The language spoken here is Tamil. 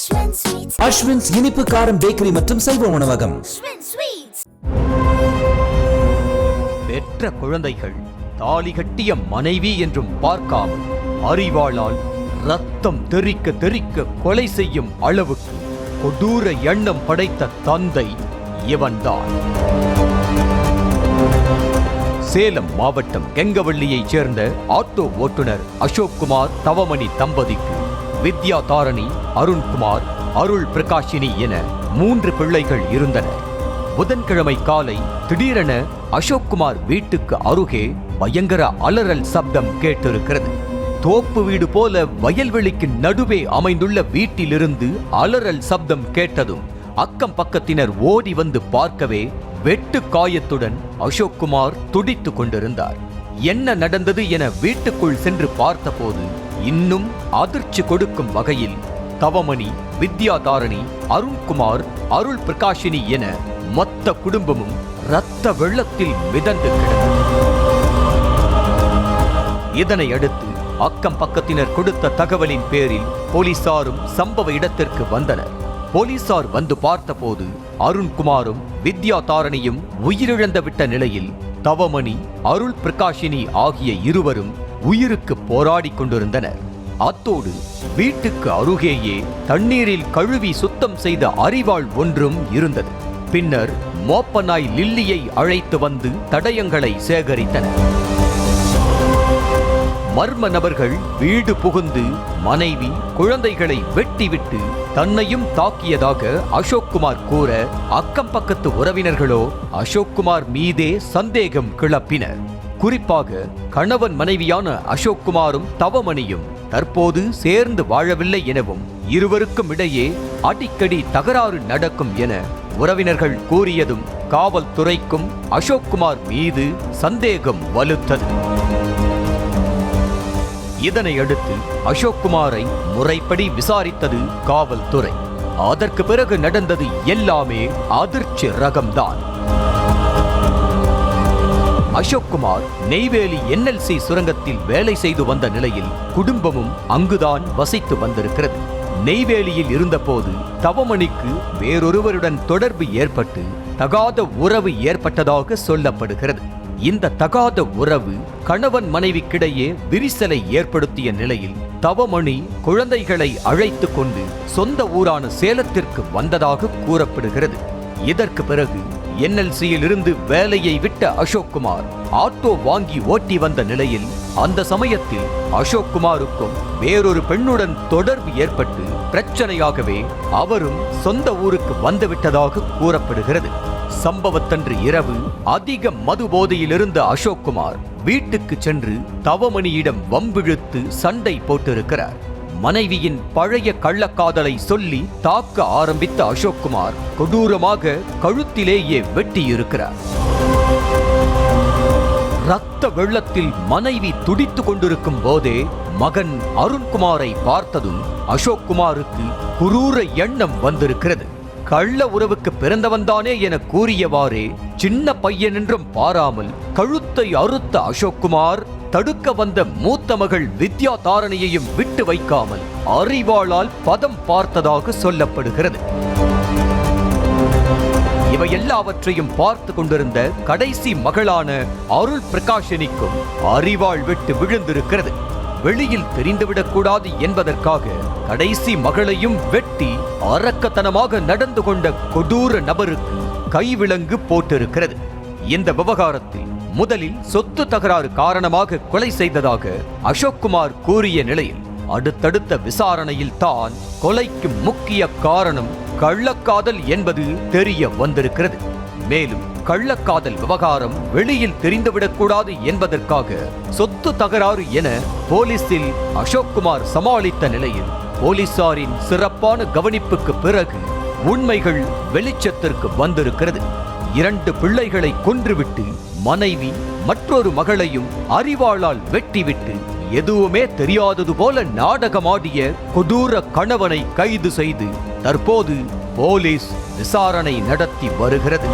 அஸ்வின்ஸ் இனிப்பு காரம் பேக்கரி மற்றும் சைவ உணவகம். பெற்ற குழந்தைகள் தாலி கட்டிய மனைவி என்றும் பார்க்காமல் அறிவாளால் ரத்தம் தெறிக்க தெறிக்க கொலை செய்யும் அளவுக்கு கொடூர எண்ணம் படைத்த தந்தை இவன்தான். சேலம் மாவட்டம் கெங்கவள்ளியைச் சேர்ந்த ஆட்டோ ஓட்டுநர் அசோக்குமார் தவமணி தம்பதிக்கு வித்யா தாரணி, அருண்குமார், அருள் பிரகாஷினி என 3 பிள்ளைகள் இருந்தனர். புதன்கிழமை காலை திடீரென அசோக்குமார் வீட்டுக்கு அருகே பயங்கர அலறல் சப்தம் கேட்டிருக்கிறது. தோப்பு வீடு போல வயல்வெளிக்கு நடுவே அமைந்துள்ள வீட்டிலிருந்து அலறல் சப்தம் கேட்டதும் அக்கம் பக்கத்தினர் ஓடி வந்து பார்க்கவே வெட்டு காயத்துடன் அசோக்குமார் துடித்துக் கொண்டிருந்தார். என்ன நடந்தது என வீட்டுக்குள் சென்று பார்த்தபோது இன்னும் அதிர்ச்சி கொடுக்கும் வகையில் தவமணி, வித்யா தாரணி, அருண்குமார், அருள் பிரகாஷினி என மொத்த குடும்பமும் இரத்த வெள்ளத்தில் மிதந்து கிடந்தது. இதனை அடுத்து அக்கம் பக்கத்தினர் கொடுத்த தகவலின் பேரில் போலீசாரும் சம்பவ இடத்திற்கு வந்தனர். போலீசார் வந்து பார்த்தபோது அருண்குமாரும் வித்யா தாரணியும் உயிரிழந்து விட்ட நிலையில் தவமணி, அருள் பிரகாஷினி ஆகிய இருவரும் உயிருக்கு போராடி கொண்டிருந்தனர். அத்தோடு வீட்டுக்கு அருகேயே தண்ணீரில் கழுவி சுத்தம் செய்த அரிவாள் ஒன்றும் இருந்தது. பின்னர் மோப்பனாய் லில்லியை அழைத்து வந்து தடயங்களை சேகரித்தனர். மர்ம நபர்கள் வீடு புகுந்து மனைவி, குழந்தைகளை வெட்டிவிட்டு தன்னையும் தாக்கியதாக அசோக்குமார் கூற, அக்கம் பக்கத்து உறவினர்களோ அசோக்குமார் மீதே சந்தேகம் கிளப்பினர். குறிப்பாக கணவன் மனைவியான அசோக்குமாரும் தவமணியும் தற்போது சேர்ந்து வாழவில்லை எனவும் இருவருக்கும் இடையே அடிக்கடி தகராறு நடக்கும் என உறவினர்கள் கூறியதும் காவல்துறைக்கும் அசோக்குமார் மீது சந்தேகம் வலுத்தது. இதனை அடுத்து அசோக்குமாரை முறைப்படி விசாரித்தது காவல்துறை. அதற்கு பிறகு நடந்தது எல்லாமே அதிர்ச்சி ரகம்தான். அசோக்குமார் நெய்வேலி NLC சுரங்கத்தில் வேலை செய்து வந்த நிலையில் குடும்பமும் அங்குதான் வசித்து வந்திருக்கிறது. நெய்வேலியில் இருந்தபோது தவமணிக்கு வேறொருவருடன் தொடர்பு ஏற்பட்டு தகாத உறவு ஏற்பட்டதாக சொல்லப்படுகிறது. இந்த தகாத உறவு கணவன் மனைவிக்கிடையே விரிசலை ஏற்படுத்திய நிலையில் தவமணி குழந்தைகளை அழைத்து கொண்டு சொந்த ஊரான சேலத்திற்கு வந்ததாக கூறப்படுகிறது. இதற்கு பிறகு NLCயில் இருந்து வேலையை விட்ட அசோக்குமார் ஆட்டோ வாங்கி ஓட்டி வந்த நிலையில் அந்த சமயத்தில் அசோக்குமாருக்கும் வேறொரு பெண்ணுடன் தொடர்பு ஏற்பட்டு பிரச்சனையாகவே அவரும் சொந்த ஊருக்கு வந்துவிட்டதாக கூறப்படுகிறது. சம்பவத்தன்று இரவு அதிக மது போதையில் இருந்த அசோக்குமார் வீட்டுக்கு சென்று தவமணியிடம் வம்பிழுத்து சண்டை போட்டிருக்கிறார். மனைவியின் பழைய கள்ளக்காதலை சொல்லி தாக்க ஆரம்பித்த அசோக்குமார் கொடூரமாக கழுத்திலேயே வெட்டியிருக்கிறார். இரத்த வெள்ளத்தில் மனைவி துடித்துக் கொண்டிருக்கும் போதே மகன் அருண்குமாரை பார்த்ததும் அசோக்குமாருக்கு குரூர எண்ணம் வந்திருக்கிறது. கள்ள உறவுக்கு பிறந்தவன்தானே என கூறியவாறே சின்ன பையன் என்றும் பாராமல் கழுத்தை அறுத்த அசோக்குமார் தடுக்க வந்த மூத்த மகள் வித்யா தாரணியையும் விட்டு வைக்காமல் அரிவாளால் பதம் பார்த்ததாக சொல்லப்படுகிறது. இவை எல்லாவற்றையும் பார்த்து கொண்டிருந்த கடைசி மகளான அருள் பிரகாஷினிக்கும் அரிவாள் விட்டு விழுந்திருக்கிறது. வெளியில் தெரிந்துவிடக்கூடாது என்பதற்காக கடைசி மகளையும் வெட்டி அரக்கத்தனமாக நடந்து கொண்ட கொடூர நபருக்கு கைவிலங்கு போட்டிருக்கிறது. இந்த விவகாரத்தில் முதலில் சொத்து தகராறு காரணமாக கொலை செய்ததாக அசோக்குமார் கூறிய நிலையில் அடுத்தடுத்த விசாரணையில் தான் கொலைக்கு முக்கிய காரணம் கள்ளக்காதல் என்பது தெரிய வந்திருக்கிறது. மேலும் கள்ளக்காதல் விவகாரம் வெளியில் தெரிந்துவிடக்கூடாது என்பதற்காக சொத்து தகராறு என போலீசில் அசோக்குமார் சமாளித்த நிலையில் போலீசாரின் சிறப்பான கவனிப்புக்கு பிறகு உண்மைகள் வெளிச்சத்திற்கு வந்திருக்கிறது. 2 பிள்ளைகளை கொன்றுவிட்டு மனைவி மற்றொரு மகளையும் அரிவாளால் வெட்டிவிட்டு எதுவுமே தெரியாதது போல நாடகமாடிய கொடூர கணவனை கைது செய்து தற்போது போலீஸ் விசாரணை நடத்தி வருகிறது.